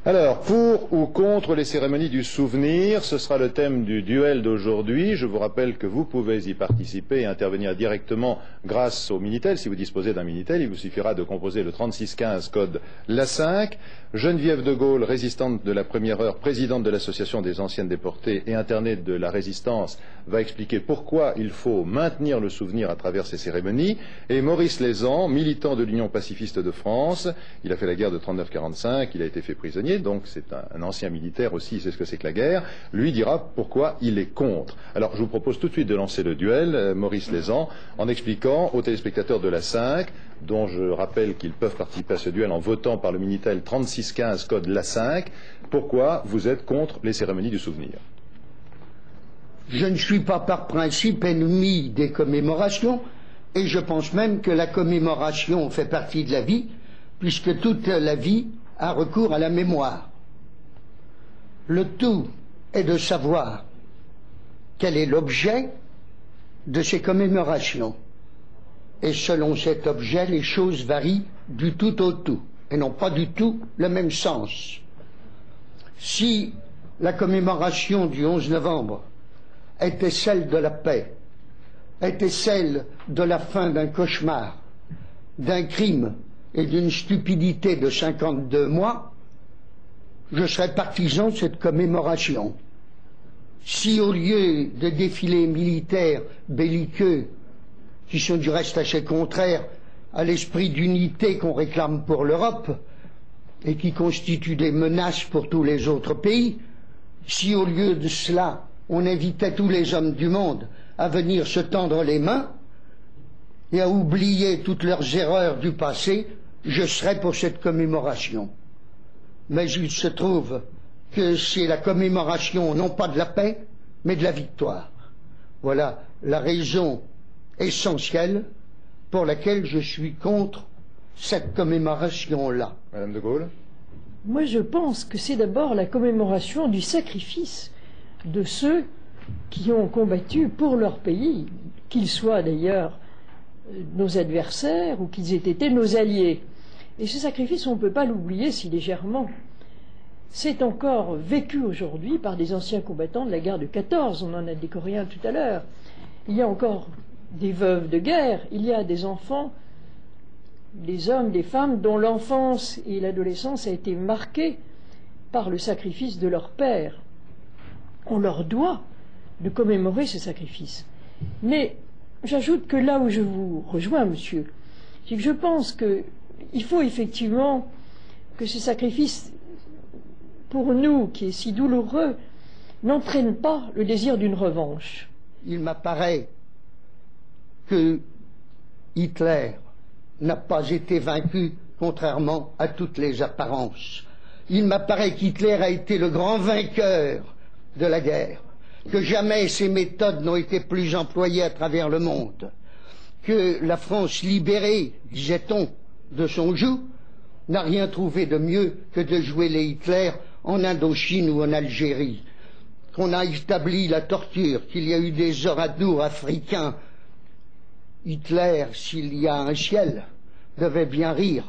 Alors, pour ou contre les cérémonies du souvenir, ce sera le thème du duel d'aujourd'hui. Je vous rappelle que vous pouvez y participer et intervenir directement grâce au Minitel. Si vous disposez d'un Minitel, il vous suffira de composer le 3615 code l'A5. Geneviève de Gaulle, résistante de la première heure, présidente de l'association des anciennes déportées et internée de la Résistance, va expliquer pourquoi il faut maintenir le souvenir à travers ces cérémonies. Et Maurice Lézan, militant de l'Union pacifiste de France, il a fait la guerre de 39-45, il a été fait prisonnier, donc c'est un ancien militaire aussi, il sait ce que c'est que la guerre, lui dira pourquoi il est contre. Alors je vous propose tout de suite de lancer le duel, Maurice Lézan, en expliquant aux téléspectateurs de la 5, dont je rappelle qu'ils peuvent participer à ce duel en votant par le Minitel 3615 code l'A5, pourquoi vous êtes contre les cérémonies du souvenir. Je ne suis pas par principe ennemi des commémorations, et je pense même que la commémoration fait partie de la vie, puisque toute la vie a recours à la mémoire. Le tout est de savoir quel est l'objet de ces commémorations. Et selon cet objet, les choses varient du tout au tout, et n'ont pas du tout le même sens. Si la commémoration du 11 novembre était celle de la paix, était celle de la fin d'un cauchemar, d'un crime et d'une stupidité de 52 mois, je serais partisan de cette commémoration. Si au lieu de défilés militaires belliqueux, qui sont du reste assez contraires à l'esprit d'unité qu'on réclame pour l'Europe et qui constituent des menaces pour tous les autres pays, si au lieu de cela, on invitait tous les hommes du monde à venir se tendre les mains et à oublier toutes leurs erreurs du passé, je serais pour cette commémoration. Mais il se trouve que c'est la commémoration non pas de la paix, mais de la victoire. Voilà la raison essentielle pour laquelle je suis contre cette commémoration-là. Madame de Gaulle? Moi, je pense que c'est d'abord la commémoration du sacrifice de ceux qui ont combattu pour leur pays, qu'ils soient d'ailleurs nos adversaires ou qu'ils aient été nos alliés. Et ce sacrifice, on ne peut pas l'oublier si légèrement. C'est encore vécu aujourd'hui par des anciens combattants de la guerre de 14, on en a décoré un tout à l'heure. Il y a encore des veuves de guerre, il y a des enfants, des hommes, des femmes dont l'enfance et l'adolescence a été marquée par le sacrifice de leur père. On leur doit de commémorer ce sacrifice. Mais j'ajoute que là où je vous rejoins, monsieur, c'est que je pense qu'il faut effectivement que ce sacrifice, pour nous, qui est si douloureux, n'entraîne pas le désir d'une revanche. Il m'apparaît que Hitler n'a pas été vaincu, contrairement à toutes les apparences. Il m'apparaît qu'Hitler a été le grand vainqueur de la guerre, que jamais ses méthodes n'ont été plus employées à travers le monde, que la France libérée, disait-on, de son joug, n'a rien trouvé de mieux que de jouer les Hitler en Indochine ou en Algérie, qu'on a établi la torture, qu'il y a eu des oradours africains. Hitler, s'il y a un ciel, devait bien rire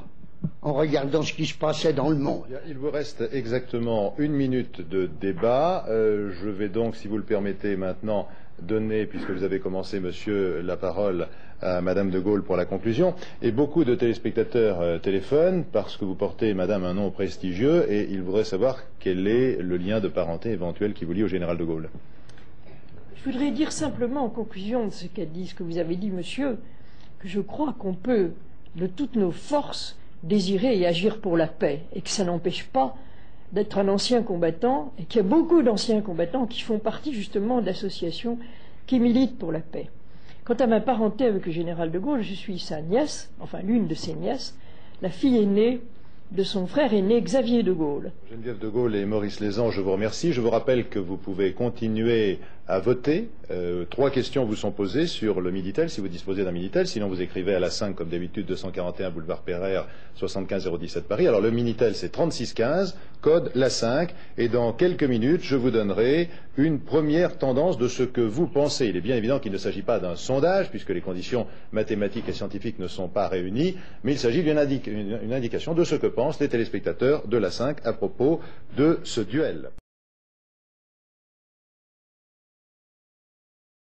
en regardant ce qui se passait dans le monde. Il vous reste exactement 1 minute de débat. Je vais donc, si vous le permettez maintenant, donner, puisque vous avez commencé, monsieur, la parole à madame de Gaulle pour la conclusion. Et beaucoup de téléspectateurs téléphonent parce que vous portez, madame, un nom prestigieux et ils voudraient savoir quel est le lien de parenté éventuel qui vous lie au général de Gaulle. Je voudrais dire simplement en conclusion de ce qu'a dit, ce que vous avez dit, monsieur, que je crois qu'on peut, de toutes nos forces, désirer et agir pour la paix, et que ça n'empêche pas d'être un ancien combattant, et qu'il y a beaucoup d'anciens combattants qui font partie justement d'associations qui militent pour la paix. Quant à ma parenté avec le général de Gaulle, je suis sa nièce, enfin l'une de ses nièces, la fille aînée de son frère aîné Xavier de Gaulle. Geneviève de Gaulle et Maurice Lézan, je vous remercie. Je vous rappelle que vous pouvez continuer à voter. 3 questions vous sont posées sur le Minitel, si vous disposez d'un Minitel. Sinon, vous écrivez à la 5, comme d'habitude, 241 boulevard Pereire, 75 017 Paris. Alors, le Minitel, c'est 3615, code la 5. Et dans quelques minutes, je vous donnerai une première tendance de ce que vous pensez. Il est bien évident qu'il ne s'agit pas d'un sondage, puisque les conditions mathématiques et scientifiques ne sont pas réunies, mais il s'agit d'une indication de ce que pense pensent les téléspectateurs de la 5 à propos de ce duel.